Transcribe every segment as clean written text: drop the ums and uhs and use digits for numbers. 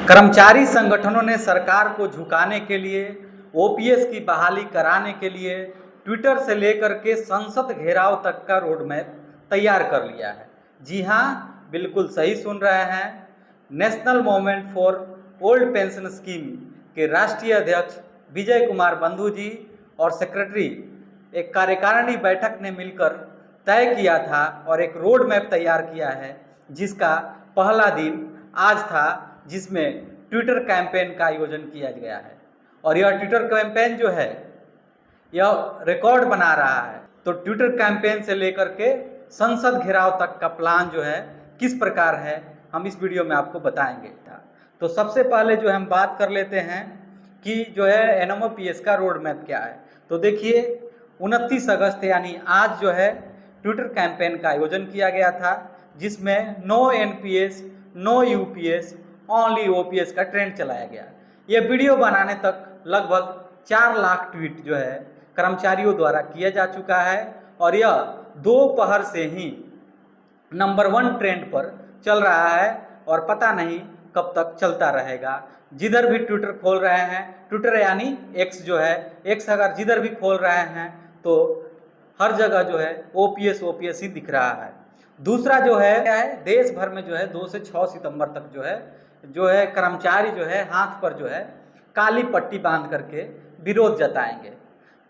कर्मचारी संगठनों ने सरकार को झुकाने के लिए, ओपीएस की बहाली कराने के लिए ट्विटर से लेकर के संसद घेराव तक का रोड मैप तैयार कर लिया है। जी हाँ, बिल्कुल सही सुन रहे हैं। National movement for old pension scheme के राष्ट्रीय अध्यक्ष विजय कुमार बंधु जी और सेक्रेटरी एक कार्यकारिणी बैठक ने मिलकर तय किया था और एक रोड मैप तैयार किया है, जिसका पहला दिन आज था, जिसमें ट्विटर कैंपेन का आयोजन किया गया है। और यह ट्विटर कैंपेन जो है यह रिकॉर्ड बना रहा है। तो ट्विटर कैंपेन से लेकर के संसद घेराव तक का प्लान जो है किस प्रकार है, हम इस वीडियो में आपको बताएंगे। तो सबसे पहले जो हम बात कर लेते हैं कि जो है एनएमओपीएस का रोड मैप क्या है। तो देखिए 29 अगस्त यानी आज जो है ट्विटर कैंपेन का आयोजन किया गया था, जिसमें no NPS no UPS only OPS का ट्रेंड चलाया गया। यह वीडियो बनाने तक लगभग 4 लाख ट्वीट जो है कर्मचारियों द्वारा किया जा चुका है और यह दोपहर से ही नंबर 1 ट्रेंड पर चल रहा है और पता नहीं कब तक चलता रहेगा। जिधर भी ट्विटर खोल रहे हैं, ट्विटर यानी एक्स जो है, एक्स अगर जिधर भी खोल रहे हैं तो हर जगह जो है ओपीएस ही दिख रहा है। दूसरा जो है क्या है, देश भर में जो है 2 से 6 सितंबर तक जो है कर्मचारी जो है हाथ पर जो है काली पट्टी बांध करके विरोध जताएंगे।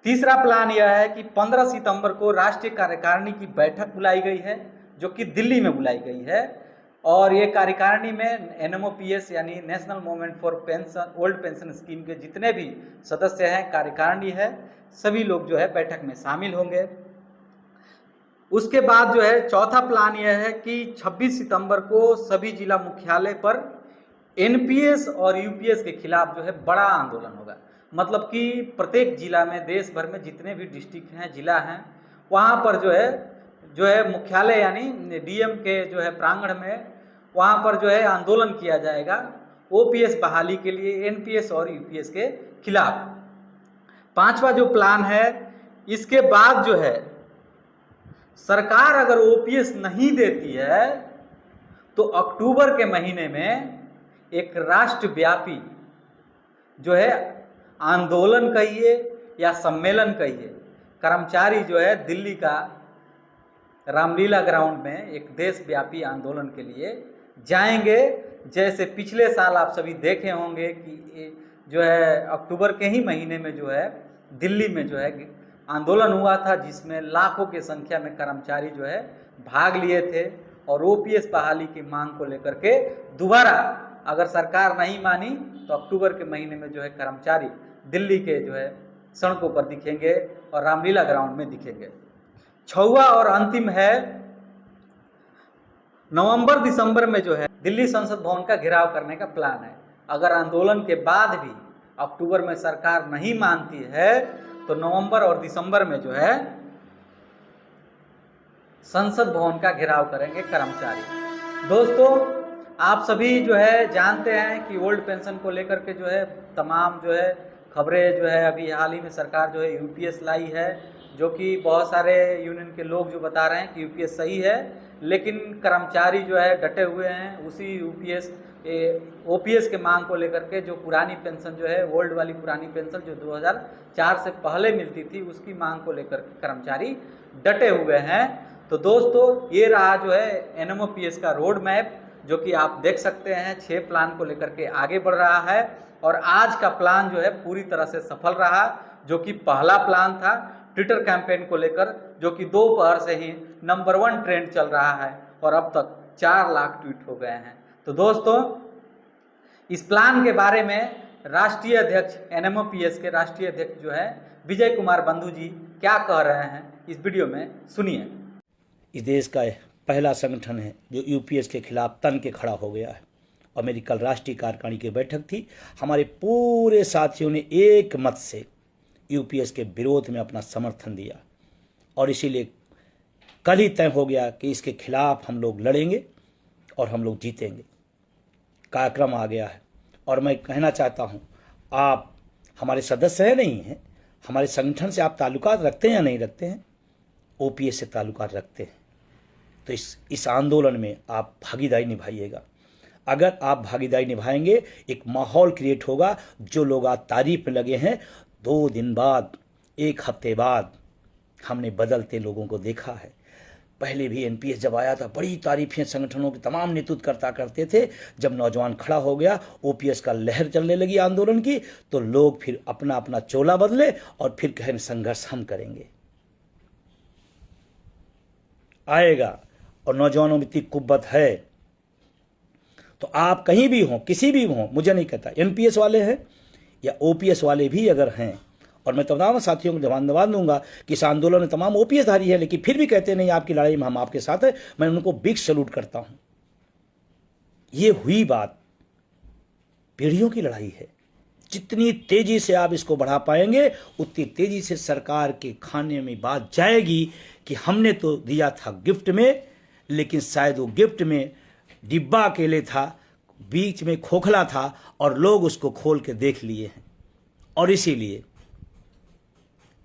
तीसरा प्लान यह है कि 15 सितंबर को राष्ट्रीय कार्यकारिणी की बैठक बुलाई गई है, जो कि दिल्ली में बुलाई गई है। और ये कार्यकारिणी में एनएमओपीएस यानी national movement for pension old pension scheme के जितने भी सदस्य हैं, कार्यकारिणी है, सभी लोग जो है बैठक में शामिल होंगे। उसके बाद जो है चौथा प्लान यह है कि 26 सितंबर को सभी जिला मुख्यालय पर एनपीएस और यूपीएस के खिलाफ जो है बड़ा आंदोलन होगा। मतलब कि प्रत्येक जिला में, देश भर में जितने भी डिस्ट्रिक्ट हैं, जिला हैं, वहाँ पर जो है मुख्यालय यानी डीएम के जो है प्रांगण में वहाँ पर जो है आंदोलन किया जाएगा ओपीएस बहाली के लिए, एनपीएस और यूपीएस के खिलाफ। पांचवा जो प्लान है, इसके बाद जो है सरकार अगर ओपीएस नहीं देती है तो अक्टूबर के महीने में एक राष्ट्रव्यापी जो है आंदोलन कहिए या सम्मेलन कहिए, कर्मचारी जो है दिल्ली का रामलीला ग्राउंड में एक देशव्यापी आंदोलन के लिए जाएंगे। जैसे पिछले साल आप सभी देखे होंगे कि जो है अक्टूबर के ही महीने में जो है दिल्ली में जो है आंदोलन हुआ था, जिसमें लाखों की संख्या में कर्मचारी जो है भाग लिए थे और ओपीएस बहाली की मांग को लेकर के दोबारा अगर सरकार नहीं मानी तो अक्टूबर के महीने में जो है कर्मचारी दिल्ली के जो है सड़कों पर दिखेंगे और रामलीला ग्राउंड में दिखेंगे। छठवां और अंतिम है, नवंबर दिसंबर में जो है दिल्ली संसद भवन का घेराव करने का प्लान है। अगर आंदोलन के बाद भी अक्टूबर में सरकार नहीं मानती है तो नवंबर और दिसंबर में जो है संसद भवन का घेराव करेंगे कर्मचारी। दोस्तों, आप सभी जो है जानते हैं कि ओल्ड पेंशन को लेकर के जो है तमाम जो है खबरें जो है अभी हाल ही में सरकार जो है यूपीएस लाई है, जो कि बहुत सारे यूनियन के लोग जो बता रहे हैं कि यूपीएस सही है, लेकिन कर्मचारी जो है डटे हुए हैं उसी ओपीएस के मांग को लेकर के। जो पुरानी पेंशन जो है ओल्ड वाली पुरानी पेंशन जो 2004 से पहले मिलती थी, उसकी मांग को लेकर के कर्मचारी डटे हुए हैं। तो दोस्तों, ये रहा जो है एनएमओपीएस का रोड मैप, जो कि आप देख सकते हैं 6 प्लान को लेकर के आगे बढ़ रहा है। और आज का प्लान जो है पूरी तरह से सफल रहा, जो कि पहला प्लान था ट्विटर कैंपेन को लेकर, जो कि दोपहर से ही नंबर 1 ट्रेंड चल रहा है और अब तक 4 लाख ट्वीट हो गए हैं। तो दोस्तों, इस प्लान के बारे में राष्ट्रीय अध्यक्ष एनएमओपीएस के राष्ट्रीय अध्यक्ष जो है विजय कुमार बंधु जी क्या कह रहे हैं, इस वीडियो में सुनिए। इस देश का पहला संगठन है जो यूपीएस के खिलाफ तन के खड़ा हो गया है और मेरी कल राष्ट्रीय कार्यकारिणी की बैठक थी। हमारे पूरे साथियों ने एक मत से यूपीएस के विरोध में अपना समर्थन दिया और इसीलिए कल ही तय हो गया कि इसके खिलाफ हम लोग लड़ेंगे और हम लोग जीतेंगे। कार्यक्रम आ गया है और मैं कहना चाहता हूं, आप हमारे सदस्य हैं नहीं हैं, हमारे संगठन से आप ताल्लुकात रखते हैं या नहीं रखते हैं? ओपीएस से ताल्लुकात रखते हैं तो इस आंदोलन में आप भागीदारी निभाइएगा। अगर आप भागीदारी निभाएंगे, एक माहौल क्रिएट होगा। जो लोग आज तारीफ में लगे हैं, 2 दिन बाद, 1 हफ्ते बाद हमने बदलते लोगों को देखा है। पहले भी एनपीएस जब आया था, बड़ी तारीफें संगठनों के तमाम नेतृत्वकर्ता करते थे। जब नौजवान खड़ा हो गया, ओपीएस का लहर चलने लगी आंदोलन की, तो लोग फिर अपना अपना चोला बदले और फिर कहें संघर्ष हम करेंगे। आएगा, और नौजवानों में इतनी कुव्वत है। तो आप कहीं भी हों, किसी भी हों, मुझे नहीं कहता एनपीएस वाले हैं या ओपीएस वाले भी अगर हैं, और मैं तमाम साथियों को धन्यवाद दूंगा कि इस आंदोलन में तमाम ओपीएस धारी है, लेकिन फिर भी कहते नहीं आपकी लड़ाई में हम आपके साथ हैं, मैं उनको बिग सैल्यूट करता हूं। ये हुई बात, पीढ़ियों की लड़ाई है। जितनी तेजी से आप इसको बढ़ा पाएंगे, उतनी तेजी से सरकार के खाने में बात जाएगी कि हमने तो दिया था गिफ्ट में, लेकिन शायद वो गिफ्ट में डिब्बा अकेले था, बीच में खोखला था, और लोग उसको खोल के देख लिए हैं। और इसीलिए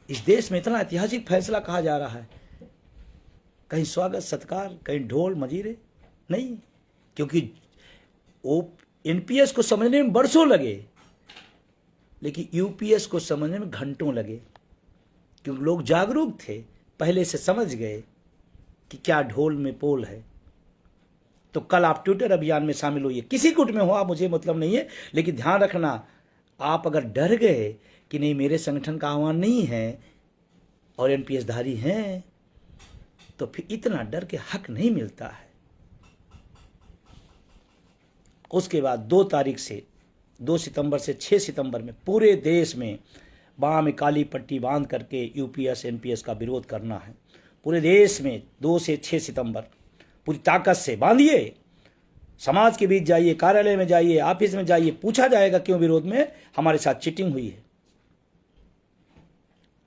इस देश में इतना ऐतिहासिक फैसला कहा जा रहा है, कहीं स्वागत सत्कार, कहीं ढोल मजीरे नहीं, क्योंकि वो एनपीएस को समझने में बरसों लगे, लेकिन यूपीएस को समझने में घंटों लगे, क्योंकि लोग जागरूक थे, पहले से समझ गए कि क्या ढोल में पोल है। तो कल आप ट्विटर अभियान में शामिल होइए, किसी गुट में हो आप, मुझे मतलब नहीं है, लेकिन ध्यान रखना, आप अगर डर गए कि नहीं मेरे संगठन का आह्वान नहीं है और एनपीएस धारी हैं, तो फिर इतना डर के हक नहीं मिलता है। उसके बाद 2 तारीख से 2 सितंबर से 6 सितंबर में पूरे देश में बाह में काली पट्टी बांध करके यूपीएस एनपीएस का विरोध करना है। पूरे देश में 2 से 6 सितंबर पूरी ताकत से बांधिए, समाज के बीच जाइए, कार्यालय में जाइए, ऑफिस में जाइए, पूछा जाएगा क्यों विरोध में, हमारे साथ चीटिंग हुई है,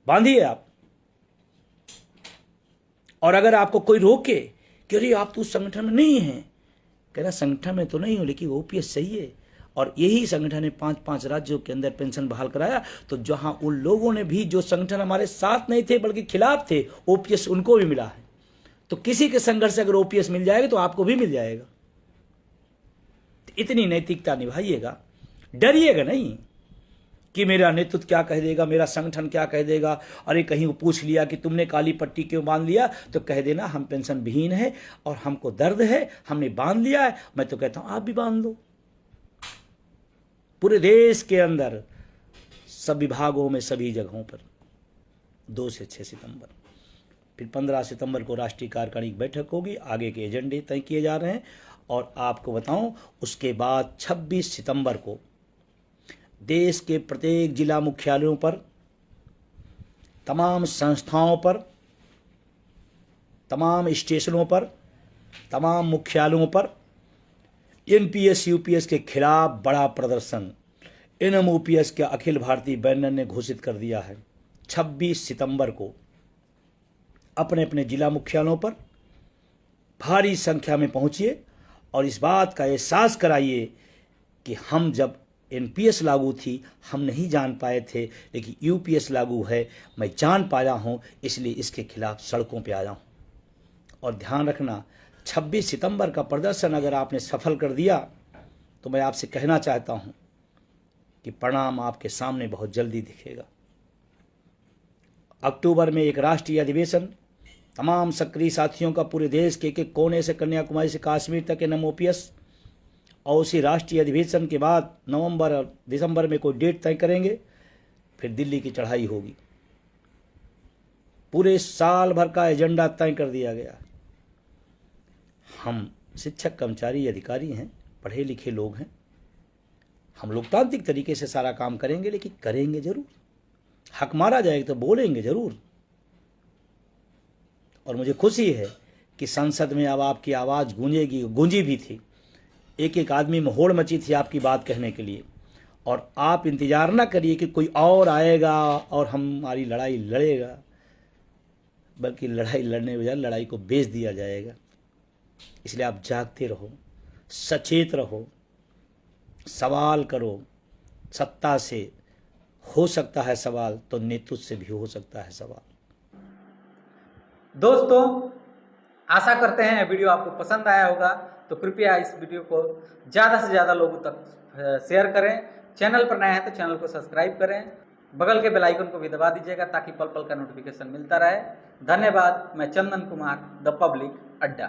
बांधिए आप। और अगर आपको कोई रोके कि अरे आप तो उस संगठन में नहीं हैं, कहना संगठन में तो नहीं हो, लेकिन ओपीएस सही है, और यही संगठन ने 5-5 राज्यों के अंदर पेंशन बहाल कराया। तो जहां उन लोगों ने भी, जो संगठन हमारे साथ नहीं थे बल्कि खिलाफ थे, ओपीएस उनको भी मिला है। तो किसी के संघर्ष से अगर ओपीएस मिल जाएगा तो आपको भी मिल जाएगा। तो इतनी नैतिकता निभाइएगा, डरिएगा नहीं कि मेरा नेतृत्व क्या कह देगा, मेरा संगठन क्या कह देगा। अरे कहीं वो पूछ लिया कि तुमने काली पट्टी क्यों बांध लिया, तो कह देना हम पेंशन विहीन है और हमको दर्द है, हमने बांध लिया है। मैं तो कहता हूं आप भी बांध लो। पूरे देश के अंदर सब विभागों में, सभी जगहों पर 2 से 6 सितंबर, फिर 15 सितंबर को राष्ट्रीय कार्यकारिणी की बैठक होगी, आगे के एजेंडे तय किए जा रहे हैं। और आपको बताऊं, उसके बाद 26 सितंबर को देश के प्रत्येक जिला मुख्यालयों पर, तमाम संस्थाओं पर, तमाम स्टेशनों पर, तमाम मुख्यालयों पर एनपीएस यूपीएस के खिलाफ बड़ा प्रदर्शन एनएमओपीएस के अखिल भारतीय बैनर ने घोषित कर दिया है। 26 सितंबर को अपने अपने जिला मुख्यालयों पर भारी संख्या में पहुंचिए और इस बात का एहसास कराइए कि हम जब एनपीएस लागू थी हम नहीं जान पाए थे, लेकिन यूपीएस लागू है, मैं जान पाया हूं, इसलिए इसके खिलाफ सड़कों पे आया हूं। और ध्यान रखना, 26 सितंबर का प्रदर्शन अगर आपने सफल कर दिया तो मैं आपसे कहना चाहता हूं कि परिणाम आपके सामने बहुत जल्दी दिखेगा। अक्टूबर में एक राष्ट्रीय अधिवेशन, तमाम सक्रिय साथियों का पूरे देश के एक कोने से कन्याकुमारी से कश्मीर तक एनएमओपीएस, और उसी राष्ट्रीय अधिवेशन के बाद नवंबर और दिसंबर में कोई डेट तय करेंगे, फिर दिल्ली की चढ़ाई होगी। पूरे साल भर का एजेंडा तय कर दिया गया। हम शिक्षक, कर्मचारी, अधिकारी हैं, पढ़े लिखे लोग हैं, हम लोकतांत्रिक तरीके से सारा काम करेंगे, लेकिन करेंगे जरूर। हक मारा जाएगा तो बोलेंगे जरूर। और मुझे खुशी है कि संसद में अब आपकी आवाज़ गूंजेगी, गूंजी भी थी। एक एक आदमी में होड़ मची थी आपकी बात कहने के लिए। और आप इंतजार ना करिए कि कोई और आएगा और हमारी लड़ाई लड़ेगा, बल्कि लड़ाई लड़ने बजाय लड़ाई को बेच दिया जाएगा। इसलिए आप जागते रहो, सचेत रहो, सवाल करो। सत्ता से हो सकता है सवाल, तो नेतृत्व से भी हो सकता है सवाल। दोस्तों, आशा करते हैं वीडियो आपको पसंद आया होगा। तो तो कृपया इस वीडियो को ज़्यादा से ज़्यादा लोगों तक शेयर करें। चैनल पर नए हैं तो चैनल को सब्सक्राइब करें, बगल के बेल आइकन को भी दबा दीजिएगा ताकि पल पल का नोटिफिकेशन मिलता रहे। धन्यवाद। मैं चंदन कुमार, द पब्लिक अड्डा।